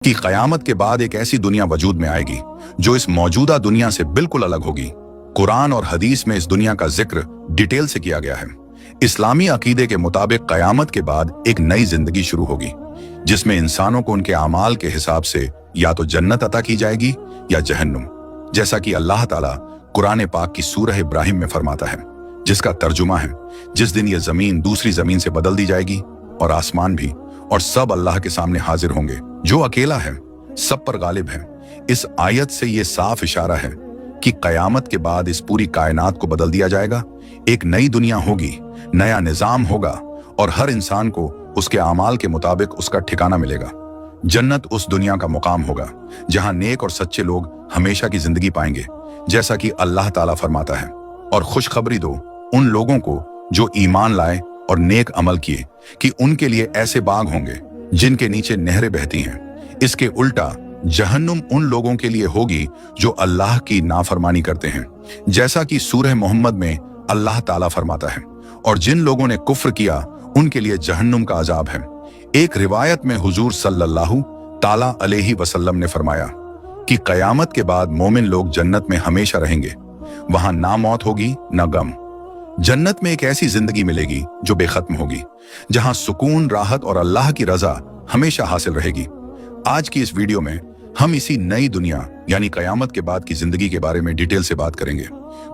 कि क़यामत के बाद एक ऐसी दुनिया वजूद में आएगी जो इस मौजूदा दुनिया से बिल्कुल अलग होगी। कुरान और हदीस में इस दुनिया का जिक्र डिटेल से किया गया है। इस्लामी अकीदे के मुताबिक क़यामत के बाद एक नई जिंदगी शुरू होगी जिसमें इंसानों को उनके अमाल के हिसाब से या तो जन्नत अता की जाएगी या जहन्नुम, जैसा कि अल्लाह ताला कुरान पाक की सूरह इब्राहिम में फरमाता है, जिसका तर्जुमा है, जिस दिन ये जमीन दूसरी जमीन से बदल दी जाएगी और आसमान भी, और सब अल्लाह के सामने हाजिर होंगे। जो अकेला है सब पर गालिब है। इस आयत से ये साफ इशारा है कि क़यामत के बाद इस पूरी कायनात को बदल दिया जाएगा। एक नई दुनिया होगी, नया निजाम होगा और हर इंसान को उसके अमाल के मुताबिक उसका ठिकाना मिलेगा। जन्नत उस दुनिया का मुकाम होगा जहां नेक और सच्चे लोग हमेशा की जिंदगी पाएंगे, जैसा कि अल्लाह ताला फरमाता है। और खुशखबरी दो उन लोगों को जो ईमान लाए और नेक अमल किए कि उनके लिए ऐसे बाग होंगे जिनके नीचे नहरें बहती हैं। इसके उल्टा जहन्नुम उन लोगों के लिए होगी जो अल्लाह की नाफरमानी करते हैं, जैसा कि सूरह मोहम्मद में अल्लाह ताला फरमाता है। और जिन लोगों ने कुफ्र किया उनके लिए जहन्नुम का अजाब है। एक रिवायत में हुजूर सल्लल्लाहु ताला अलैहि वसल्लम ने फरमाया कि क़यामत के बाद मोमिन लोग जन्नत में हमेशा रहेंगे। वहां ना मौत होगी ना गम। जन्नत में एक ऐसी जिंदगी मिलेगी जो बेखत्म होगी, जहां सुकून, राहत और अल्लाह की रजा हमेशा हासिल रहेगी। आज की इस वीडियो में हम इसी नई दुनिया यानी क़यामत के बाद की जिंदगी के बारे में डिटेल से बात करेंगे।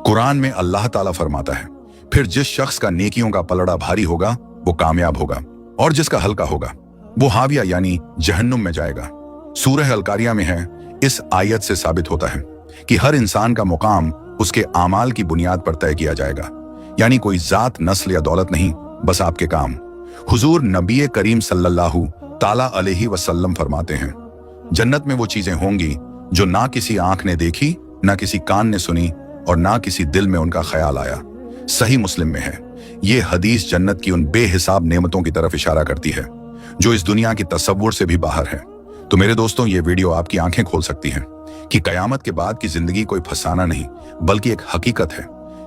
कुरान में अल्लाह ताला फरमाता है, फिर जिस शख्स का नेकियों का पलड़ा भारी होगा वो कामयाब होगा और जिसका हल्का होगा वो हाविया यानी जहन्नुम में जाएगा। सूरह अल-कारिया में है, इस आयत से साबित होता है कि हर इंसान का मुकाम उसके आमाल की बुनियाद पर तय किया जाएगा, यानी कोई जात, नस्ल या दौलत नहीं, बस आपके काम। हुजूर नबी करीम सल्लल्लाहु ताला अलैहि वसल्लम फरमाते हैं, जन्नत में वो चीजें होंगी जो ना किसी आंख ने देखी, ना किसी कान ने सुनी और ना किसी दिल में उनका ख्याल आया। सही मुस्लिम में है। ये हदीस जन्नत की उन बेहिसाब नेमतों की तरफ इशारा करती है जो इस दुनिया की तसव्वुर से भी बाहर है। तो मेरे दोस्तों, ये वीडियो आपकी आंखें खोल सकती है कि क़यामत के बाद की जिंदगी कोई फसाना नहीं बल्कि एक हकीकत है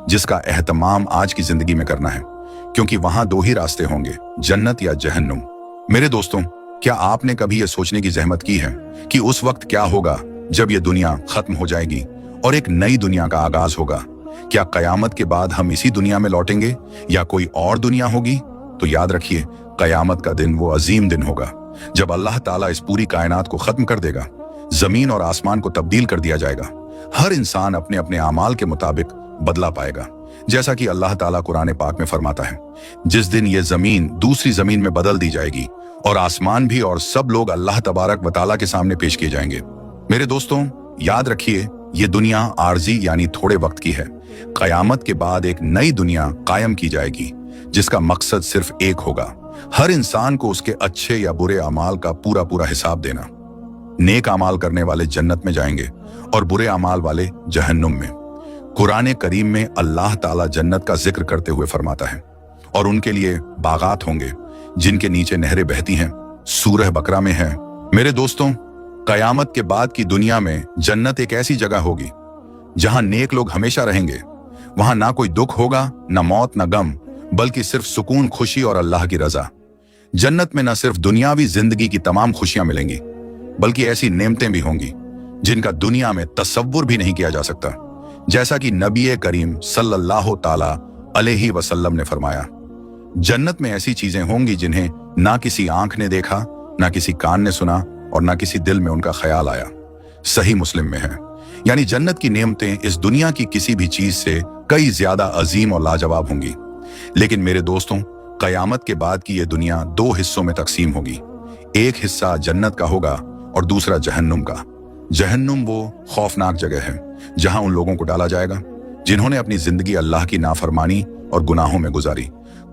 जिसका एहतमाम आज की जिंदगी में करना है, क्योंकि वहां दो ही रास्ते होंगे, जन्नत या जहन्नुम। मेरे दोस्तों, क्या आपने कभी यह सोचने की जहमत की है कि उस वक्त क्या होगा जब यह दुनिया खत्म हो जाएगी और एक नई दुनिया का आगाज होगा? क्या क़यामत के बाद हम इसी दुनिया में लौटेंगे या कोई और दुनिया होगी? तो याद रखिए, क़यामत का दिन वो अजीम दिन होगा जब अल्लाह ताला इस पूरी कायनात को खत्म कर देगा। जमीन और आसमान को तब्दील कर दिया जाएगा। हर इंसान अपने अपने अमाल के मुताबिक बदला पाएगा, जैसा कि अल्लाह ताला कुरान पाक में फरमाता है, जिस दिन ये जमीन दूसरी जमीन में बदल दी जाएगी और आसमान भी, और सब लोग अल्लाह तबारक व तआला के सामने पेश किए जाएंगे। मेरे दोस्तों, याद रखिए, ये दुनिया आर्जी यानी थोड़े वक्त की है। क़यामत के बाद एक नई दुनिया कायम की जाएगी जिसका मकसद सिर्फ एक होगा, हर इंसान को उसके अच्छे या बुरे अमाल का पूरा पूरा हिसाब देना। नेक अमाल करने वाले जन्नत में जाएंगे और बुरे अमाल वाले जहन्नुम में। कुरान करीम में अल्लाह ताला जन्नत का जिक्र करते हुए फरमाता है, और उनके लिए बागात होंगे जिनके नीचे नहरें बहती हैं। सूरह बकरा में है। मेरे दोस्तों, क़यामत के बाद की दुनिया में जन्नत एक ऐसी जगह होगी जहां नेक लोग हमेशा रहेंगे। वहां ना कोई दुख होगा, ना मौत, ना गम, बल्कि सिर्फ सुकून, खुशी और अल्लाह की रजा। जन्नत में न सिर्फ दुनियावी जिंदगी की तमाम खुशियां मिलेंगी बल्कि ऐसी नेमतें भी होंगी जिनका दुनिया में तसव्वुर भी नहीं किया जा सकता, जैसा कि नबी करीम सल्लल्लाहु ताला अलैहि वसल्लम ने फरमाया, जन्नत में ऐसी चीजें होंगी जिन्हें ना किसी आंख ने देखा, ना किसी कान ने सुना और ना किसी दिल में उनका ख्याल आया। सही मुस्लिम में है। यानी जन्नत की नेमतें इस दुनिया की किसी भी चीज से कई ज्यादा अजीम और लाजवाब होंगी। लेकिन मेरे दोस्तों, क़यामत के बाद की यह दुनिया दो हिस्सों में तकसीम होगी। एक हिस्सा जन्नत का होगा और दूसरा जहन्नुम का। जहन्नुम वो खौफनाक जगह है जहां उन लोगों को डाला जाएगा जिन्होंने अपनी जिंदगी अल्लाह की नाफरमानी और गुनाहों में गुजारी।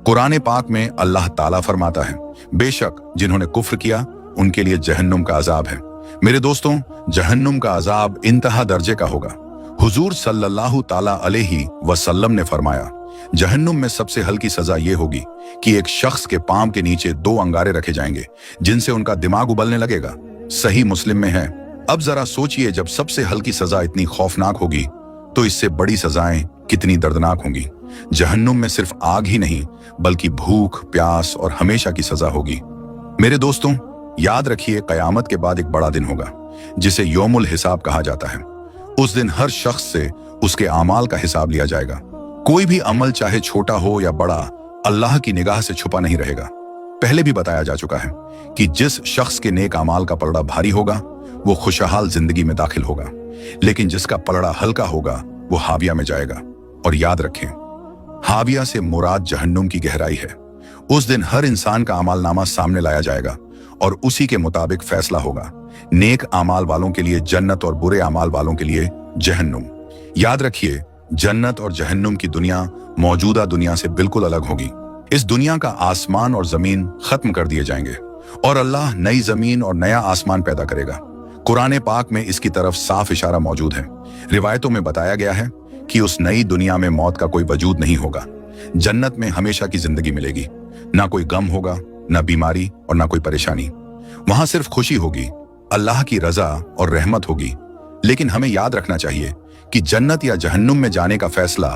कुरान पाक में अल्लाह ताला फरमाता है, बेशक जिन्होंने कुफ्र किया उनके लिए जहन्नुम का अजाब है। मेरे दोस्तों, जहन्नुम का अजाब इंतहा दर्जे का होगा। हुजूर सल्लल्लाहु ताला अलैहि वसल्लम ने फरमाया, जहन्नुम में सबसे हल्की सजा ये होगी कि एक शख्स के पांव के नीचे दो अंगारे रखे जाएंगे जिनसे उनका दिमाग उबलने लगेगा। सही मुस्लिम में है। अब जरा सोचिए, जब सबसे हल्की सजा इतनी खौफनाक होगी तो इससे बड़ी सजाएं कितनी दर्दनाक होंगी। जहन्नुम में सिर्फ आग ही नहीं बल्कि भूख, प्यास और हमेशा की सजा होगी। मेरे दोस्तों, याद रखिए, कयामत के बाद एक बड़ा दिन होगा जिसे यौमुल हिसाब कहा जाता है। उस दिन हर शख्स से उसके आमाल का हिसाब लिया जाएगा। कोई भी अमल चाहे छोटा हो या बड़ा, अल्लाह की निगाह से छुपा नहीं रहेगा। पहले भी बताया जा चुका है कि जिस शख्स के नेक अमाल का पलड़ा भारी होगा वो खुशहाल जिंदगी में दाखिल होगा, लेकिन जिसका पलड़ा हल्का होगा वो हाविया में जाएगा। और याद रखें, हाविया से मुराद जहन्नुम की गहराई है। उस दिन हर इंसान का अमालनामा सामने लाया जाएगा और उसी के मुताबिक फैसला होगा। नेक अमाल वालों के लिए जन्नत और बुरे अमाल वालों के लिए जहन्नुम। याद रखिए, जन्नत और जहन्नुम की दुनिया मौजूदा दुनिया से बिल्कुल अलग होगी। इस दुनिया का आसमान और जमीन खत्म कर दिए जाएंगे और अल्लाह नई जमीन और नया आसमान पैदा करेगा। कुरान पाक में इसकी तरफ साफ इशारा मौजूद है। रिवायतों में बताया गया है कि उस नई दुनिया में मौत का कोई वजूद नहीं होगा। जन्नत में हमेशा की जिंदगी मिलेगी, ना कोई गम होगा, ना बीमारी और ना कोई परेशानी। वहां सिर्फ खुशी होगी, अल्लाह की रजा और रहमत होगी। लेकिन हमें याद रखना चाहिए कि जन्नत या जहन्नुम में जाने का फैसला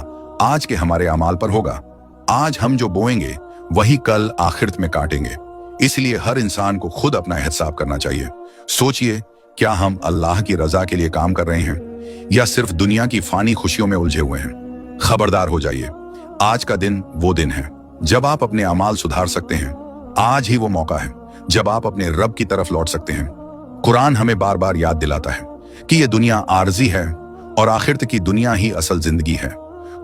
आज के हमारे अमाल पर होगा। आज हम जो बोएंगे वही कल आखिरत में काटेंगे। इसलिए हर इंसान को खुद अपना हिसाब करना चाहिए। सोचिए, क्या हम अल्लाह की रजा के लिए काम कर रहे हैं या सिर्फ दुनिया की फानी खुशियों में उलझे हुए हैं? खबरदार हो जाइए, आज का दिन वो दिन है जब आप अपने अमाल सुधार सकते हैं। आज ही वो मौका है जब आप अपने रब की तरफ लौट सकते हैं। कुरान हमें बार बार याद दिलाता है कि ये दुनिया आर्जी है और आखिरत की दुनिया ही असल जिंदगी है।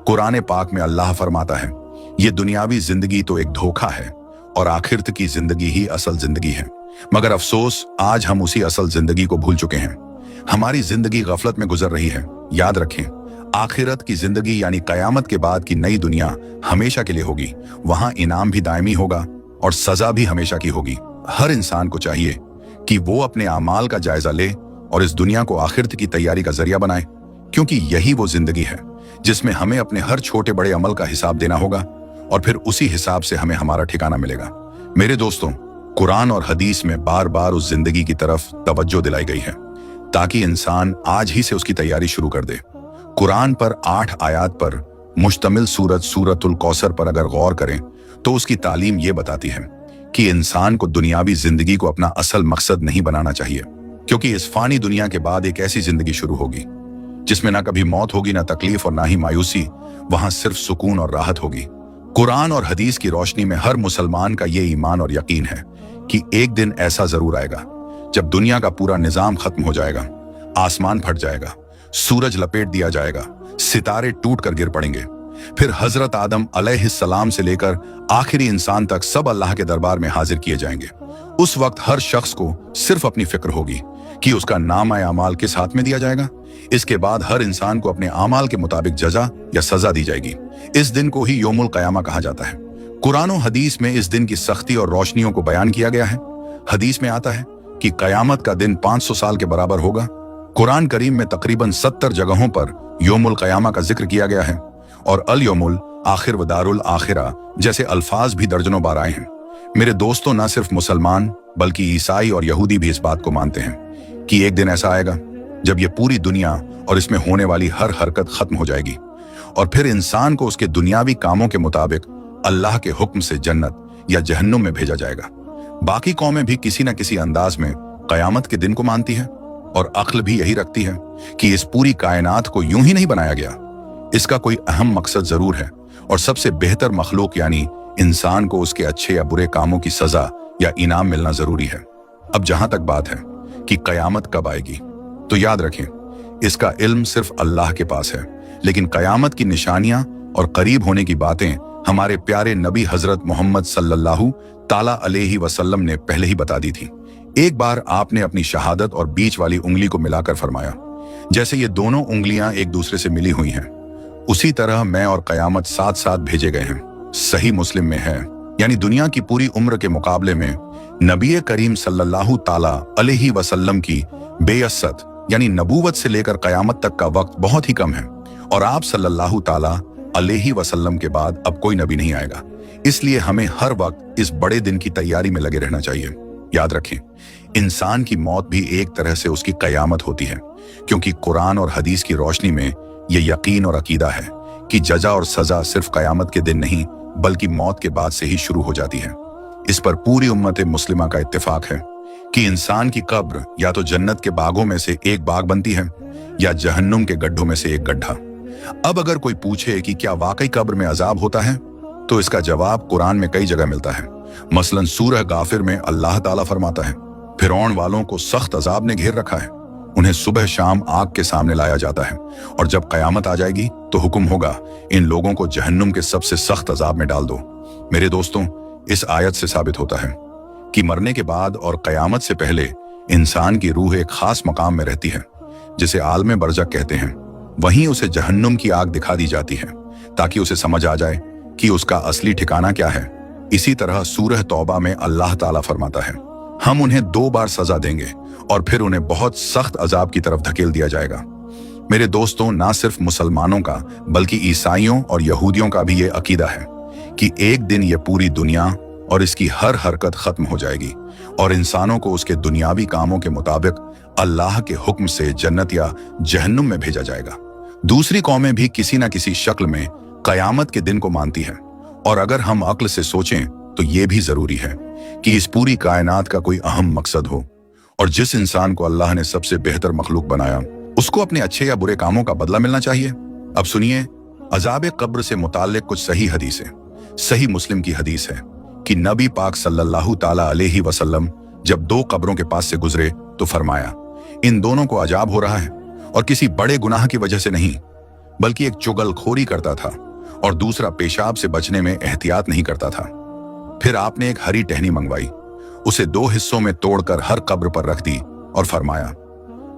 कुरान पाक में अल्लाह फरमाता है, ये दुनियावी जिंदगी तो एक धोखा है और आखिरत की जिंदगी ही असल जिंदगी है। मगर अफसोस, आज हम उसी असल जिंदगी को भूल चुके हैं। हमारी जिंदगी गफलत में गुजर रही है। याद रखें, आखिरत की जिंदगी यानी कयामत के बाद की नई दुनिया हमेशा के लिए होगी। वहां इनाम भी दायमी होगा और सजा भी हमेशा की होगी। हर इंसान को चाहिए कि वो अपने आमाल का जायजा ले और इस दुनिया को आखिरत की तैयारी का जरिया बनाए, क्योंकि यही वो जिंदगी है जिसमें हमें अपने हर छोटे बड़े अमल का हिसाब देना होगा और फिर उसी हिसाब से हमें हमारा ठिकाना मिलेगा। मेरे दोस्तों, कुरान और हदीस में बार बार उस जिंदगी की तरफ तवज्जो दिलाई गई है ताकि इंसान आज ही से उसकी तैयारी शुरू कर दे। कुरान पर 8 आयात पर मुश्तमिल सूरतुल कौसर पर अगर गौर करें तो उसकी तालीम ये बताती है कि इंसान को दुनियावी जिंदगी को अपना असल मकसद नहीं बनाना चाहिए, क्योंकि इस फानी दुनिया के बाद एक ऐसी जिंदगी शुरू होगी जिसमें ना कभी मौत होगी, ना तकलीफ और ना ही मायूसी। वहां सिर्फ सुकून और राहत होगी। कुरान और हदीस की रोशनी में हर मुसलमान का ये ईमान और यकीन है कि एक दिन ऐसा जरूर आएगा जब दुनिया का पूरा निजाम खत्म हो जाएगा, आसमान फट जाएगा, सूरज लपेट दिया जाएगा, सितारे टूट कर गिर पड़ेंगे। फिर हजरत आदम अलैहिस्सलाम से लेकर आखिरी इंसान तक सब अल्लाह के दरबार में हाजिर किए जाएंगे। उस वक्त हर शख्स को सिर्फ अपनी फिक्र होगी कि उसका नामा अमाल किस हाथ में दिया जाएगा। इसके बाद हर इंसान को अपने आमाल के मुताबिक जजा या सजा दी जाएगी। इस दिन को ही यौमुल क़यामा कहा जाता है। कुरान और हदीस में इस दिन की सख्ती और रोशनियों को बयान किया गया है। हदीस में आता है कि कयामत का दिन 500 साल के बराबर होगा। कुरान करीम में तकरीबन 70 जगहों पर यौमुल क़यामा का जिक्र किया गया है और अल यौमुल आखिर व दारुल आखिरा जैसे अल्फाज भी दर्जनों बार आए हैं। मेरे दोस्तों, न सिर्फ मुसलमान बल्कि ईसाई और यहूदी भी इस बात को मानते हैं कि एक दिन ऐसा आएगा जब ये पूरी दुनिया और इसमें होने वाली हर हरकत खत्म हो जाएगी और फिर इंसान को उसके दुनियावी कामों के मुताबिक अल्लाह के हुक्म से जन्नत या जहन्नुम में भेजा जाएगा। बाकी कौमें भी किसी न किसी अंदाज में कयामत के दिन को मानती है और अक्ल भी यही रखती है कि इस पूरी कायनात को यूं ही नहीं बनाया गया। इसका कोई अहम मकसद जरूर है और सबसे बेहतर मखलूक यानी इंसान को उसके अच्छे या बुरे कामों की सजा या इनाम मिलना जरूरी है। अब जहां तक बात है कि कयामत कब आएगी, तो याद रखें, इसका इल्म सिर्फ अल्लाह के पास है, लेकिन कयामत की निशानियां और करीब होने की बातें हमारे प्यारे नबी हजरत मोहम्मद सल्लल्लाहु ताला अलैहि वसल्लम ने पहले ही बता दी थी। एक बार आपने अपनी शहादत और बीच वाली उंगली को मिलाकर फरमाया, जैसे ये दोनों उंगलियां एक दूसरे से मिली हुई हैं, उसी तरह मैं और कयामत साथ साथ भेजे गए हैं। सही मुस्लिम में है, यानी दुनिया की पूरी उम्र के मुकाबले में नबी करीम सल्लल्लाहु ताला अलैहि वसल्लम की बेअसत यानी नबूवत से लेकर कयामत तक का वक्त बहुत ही कम है और आप सल्लल्लाहु ताला अलैहि वसल्लम के बाद अब कोई नबी नहीं आएगा। इसलिए हमें हर वक्त इस बड़े दिन की तैयारी में लगे रहना चाहिए। याद रखें, इंसान की मौत भी एक तरह से उसकी कयामत होती है, क्योंकि कुरान और हदीस की रोशनी में यह यकीन और अकीदा है कि जजा और सजा सिर्फ कयामत के दिन नहीं बल्कि मौत के बाद से ही शुरू हो जाती है। इस पर पूरी उम्मत मुस्लिमा का इत्तेफाक है कि इंसान की कब्र या तो जन्नत के बागों में से एक बाग बनती है या जहन्नुम के गड्ढों में से एक गड्ढा। अब अगर कोई पूछे कि क्या वाकई कब्र में अजाब होता है, तो इसका जवाब कुरान में कई जगह मिलता है। मसलन सूरह गाफिर में अल्लाह ताला फरमाता है, फिरौन वालों को सख्त अजाब ने घेर रखा है, उन्हें सुबह शाम आग के सामने लाया जाता है, और जब कयामत आ जाएगी तो हुक्म होगा, इन लोगों को जहन्नुम के सबसे सख्त अजाब में डाल दो। मेरे दोस्तों, इस आयत से साबित होता है कि मरने के बाद और कयामत से पहले इंसान की रूह एक खास मकाम में रहती है, जिसे आलम बरज़ख कहते हैं। वहीं उसे जहन्नुम की आग दिखा दी जाती है ताकि उसे समझ आ जाए कि उसका असली ठिकाना क्या है। इसी तरह सूरह तौबा में अल्लाह ताला फरमाता है, हम उन्हें 2 बार सजा देंगे और फिर उन्हें बहुत सख्त अजाब की तरफ धकेल दिया जाएगा। मेरे दोस्तों, ना सिर्फ मुसलमानों का बल्कि ईसाइयों और यहूदियों का भी ये अकीदा है कि एक दिन ये पूरी दुनिया और इसकी हर हरकत खत्म हो जाएगी और इंसानों को उसके दुनियावी कामों के मुताबिक अल्लाह के हुक्म से जन्नत या जहन्नुम में भेजा जाएगा। दूसरी कौमें भी किसी न किसी शक्ल में कयामत के दिन को मानती है, और अगर हम अक्ल से सोचें तो ये भी जरूरी है कि इस पूरी कायनात का कोई अहम मकसद हो, और जिस इंसान को अल्लाह ने सबसे बेहतर मखलूक बनाया उसको अपने अच्छे या बुरे कामों का बदला मिलना चाहिए। अब सुनिए अजाब कब्र से मुताल्लिक कुछ सही हदीसें। सही मुस्लिम की हदीस है कि नबी पाक सल्लल्लाहु ताला अलैहि वसल्लम जब 2 कब्रों के पास से गुजरे तो फरमाया, इन दोनों को अजाब हो रहा है, और किसी बड़े गुनाह की वजह से नहीं, बल्कि एक चुगलखोरी करता था और दूसरा पेशाब से बचने में एहतियात नहीं करता था। फिर आपने एक हरी टहनी मंगवाई, उसे 2 हिस्सों में तोड़कर हर कब्र पर रख दी और फरमाया,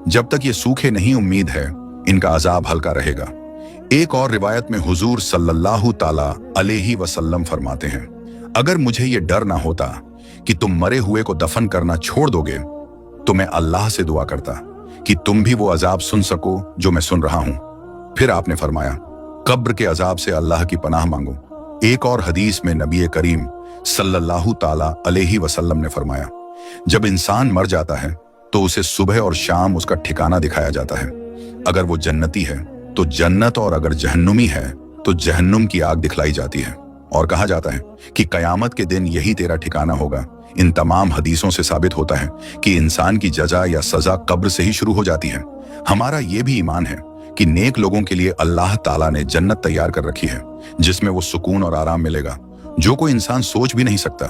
जब तक ये सूखे नहीं उम्मीद है इनका अजाब हल्का रहेगा। एक और रिवायत में हुजूर सल्लल्लाहु ताला अलैहि वसल्लम फरमाते हैं, अगर मुझे ये डर ना होता कि तुम मरे हुए को दफन करना छोड़ दोगे तो मैं अल्लाह से दुआ करता कि तुम भी वो अजाब सुन सको जो मैं सुन रहा हूं। फिर आपने फरमाया, कब्र के अजाब से अल्लाह की पनाह मांगो। एक और हदीस में नबी करीम सल्लल्लाहु ताला अलैहि वसल्लम ने फरमाया, जब इंसान मर जाता है तो उसे सुबह और शाम उसका ठिकाना दिखाया जाता है। अगर वो जन्नती है तो जन्नत, और अगर जहन्नुमी है तो जहन्नुम की आग दिखलाई जाती है, और कहा जाता है कि कयामत के दिन यही तेरा ठिकाना होगा। इन तमाम हदीसों से साबित होता है कि इंसान की जजा या सजा कब्र से ही शुरू हो जाती है। हमारा ये भी ईमान है कि नेक लोगों के लिए अल्लाह ताला ने जन्नत तैयार कर रखी है, जिसमें वो सुकून और आराम मिलेगा जो कोई इंसान सोच भी नहीं सकता,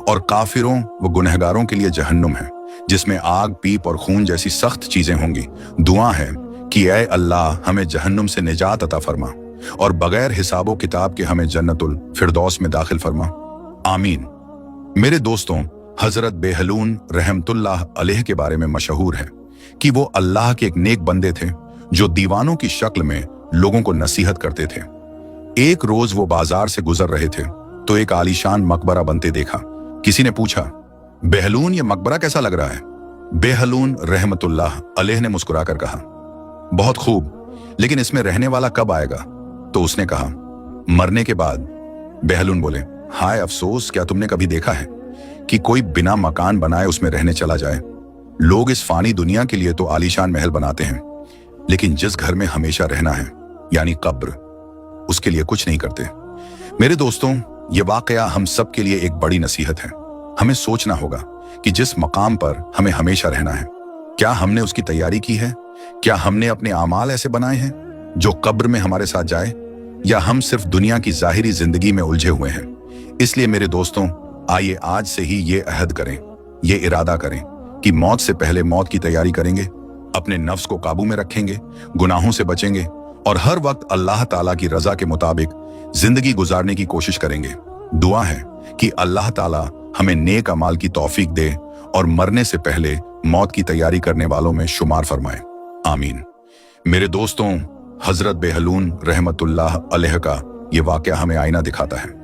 और काफिरों व गुनहगारों के लिए जहन्नुम है, जिसमें आग, पीप और खून जैसी सख्त चीजें होंगी। दुआ है कि ऐ अल्लाह हमें जहन्नुम से निजात अता फरमा और बगैर हिसाबो किताब के हमें जन्नतुल फिरदौस में दाखिल फरमा। आमीन। मेरे दोस्तों, हजरत बेहलून रहमतुल्लाह अलैह के बारे में मशहूर है कि वो अल्लाह के एक नेक बंदे थे जो दीवानों की शक्ल में लोगों को नसीहत करते थे। एक रोज वो बाजार से गुजर रहे थे तो एक आलीशान मकबरा बनते देखा। किसी ने पूछा, बेहलून ये मकबरा कैसा लग रहा है? बेहलून रहमतुल्लाह अलैह ने मुस्कुराकर कहा, बहुत खूब, लेकिन इसमें रहने वाला कब आएगा? तो उसने कहा, मरने के बाद। बेहलून बोले, हाय अफसोस, क्या तुमने कभी देखा है कि कोई बिना मकान बनाए उसमें रहने चला जाए? लोग इस फानी दुनिया के लिए तो आलीशान महल बनाते हैं, लेकिन जिस घर में हमेशा रहना है यानी कब्र, उसके लिए कुछ नहीं करते। मेरे दोस्तों, ये वाकया हम सब के लिए एक बड़ी नसीहत है। हमें सोचना होगा कि जिस मकाम पर हमें हमेशा रहना है, क्या हमने उसकी तैयारी की है? क्या हमने अपने आमाल ऐसे बनाए हैं जो कब्र में हमारे साथ जाए, या हम सिर्फ दुनिया की जाहिरी जिंदगी में उलझे हुए हैं? इसलिए मेरे दोस्तों, आइए आज से ही ये अहद करें, ये इरादा करें कि मौत से पहले मौत की तैयारी करेंगे, अपने नफ्स को काबू में रखेंगे, गुनाहों से बचेंगे और हर वक्त अल्लाह ताला की रजा के मुताबिक जिंदगी गुजारने की कोशिश करेंगे। दुआ है कि अल्लाह ताला हमें नेक अमाल की तौफीक दे और मरने से पहले मौत की तैयारी करने वालों में शुमार फरमाए। आमीन। मेरे दोस्तों, हजरत बेहलून रहमतुल्लाह अलैह का ये वाकया हमें आईना दिखाता है।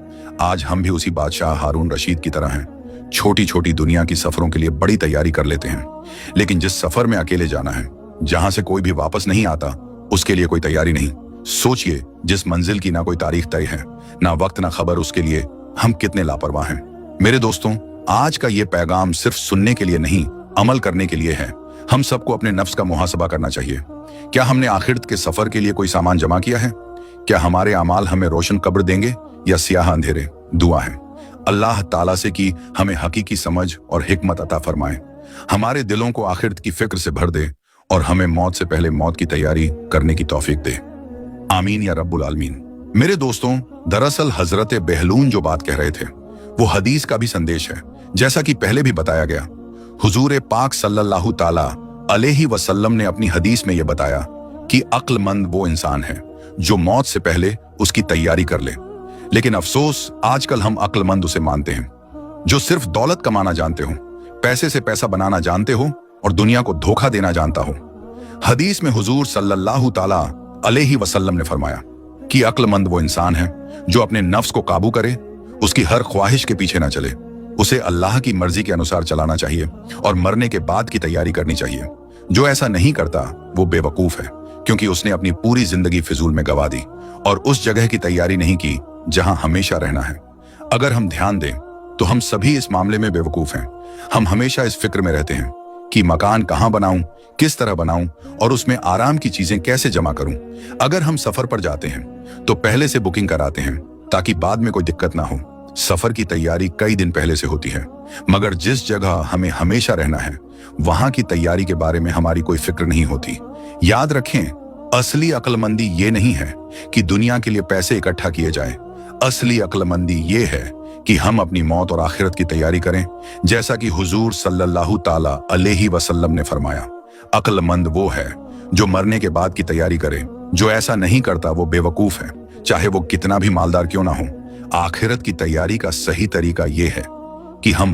आज हम भी उसी बादशाह हारून रशीद की तरह हैं। छोटी छोटी दुनिया की सफरों के लिए बड़ी तैयारी कर लेते हैं, लेकिन जिस सफर में अकेले जाना है, जहां से कोई भी वापस नहीं आता, उसके लिए कोई तैयारी नहीं। सोचिए, जिस मंजिल की ना कोई तारीख तय है, ना वक्त ना खबर, उसके लिए हम कितने लापरवाह हैं। मेरे दोस्तों, आज का ये पैगाम सिर्फ सुनने के लिए नहीं, अमल करने के लिए है। हम सबको अपने नफ्स का मुहासबा करना चाहिए। क्या हमने आखिरत के सफर के लिए कोई सामान जमा किया है? क्या हमारे अमाल हमें रोशन कब्र देंगे या सियाह अंधेरे? दुआ है अल्लाह ताला से कि हमें हकीकी समझ और हिकमत अता फरमाए। हमारे दिलों को आखिरत की फिक्र से भर दे और हमें मौत से पहले मौत की तैयारी करने की तौफीक दे। आमीन या रब्बुल आलमीन। मेरे दोस्तों, दरअसल हजरत बेहलून जो बात कह रहे थे वो हदीस का भी संदेश है। जैसा कि पहले भी बताया गया, हुजूर पाक सल्लल्लाहु ताला अलैहि वसल्लम ने अपनी हदीस में यह बताया कि अक्लमंद वो इंसान है जो मौत से पहले उसकी तैयारी कर ले। लेकिन अफसोस, आजकल हम अक्लमंद उसे मानते हैं जो सिर्फ दौलत कमाना जानते हो, पैसे से पैसा बनाना जानते हो और दुनिया को धोखा देना जानता हो। हदीस में हुजूर सल्लल्लाहु ताला अलैहि वसल्लम ने फरमाया कि अक्लमंद वो इंसान है जो अपने नफ्स को काबू करे, उसकी हर ख्वाहिश के पीछे ना चले, उसे अल्लाह की मर्जी के अनुसार चलाना चाहिए और मरने के बाद की तैयारी करनी चाहिए। जो ऐसा नहीं करता वो बेवकूफ है, क्योंकि उसने अपनी पूरी जिंदगी फिजूल में गवा दी और उस जगह की तैयारी नहीं की जहां हमेशा रहना है। अगर हम ध्यान दें तो हम सभी इस मामले में बेवकूफ हैं। हम हमेशा इस फिक्र में रहते हैं कि मकान कहां बनाऊं, किस तरह बनाऊं और उसमें आराम की चीजें कैसे जमा करूं। अगर हम सफर पर जाते हैं तो पहले से बुकिंग कराते हैं ताकि बाद में कोई दिक्कत ना हो। सफर की तैयारी कई दिन पहले से होती है, मगर जिस जगह हमें हमेशा रहना है वहां की तैयारी के बारे में हमारी कोई फिक्र नहीं होती। याद रखें, असली अक्लमंदी ये नहीं है कि दुनिया के लिए पैसे इकट्ठा किए जाएं। असली अक्लमंदी ये है कि हम अपनी मौत और आखिरत की तैयारी करें, जैसा कि हुजूर सल्लल्लाहु ताला अलैहि वसल्लम ने फरमाया। अक्लमंद वो है जो मरने के बाद की तैयारी करे। जो ऐसा नहीं करता वो बेवकूफ है, चाहे वो कितना भी मालदार क्यों ना हो। आखिरत की तैयारी का सही तरीका ये है कि हम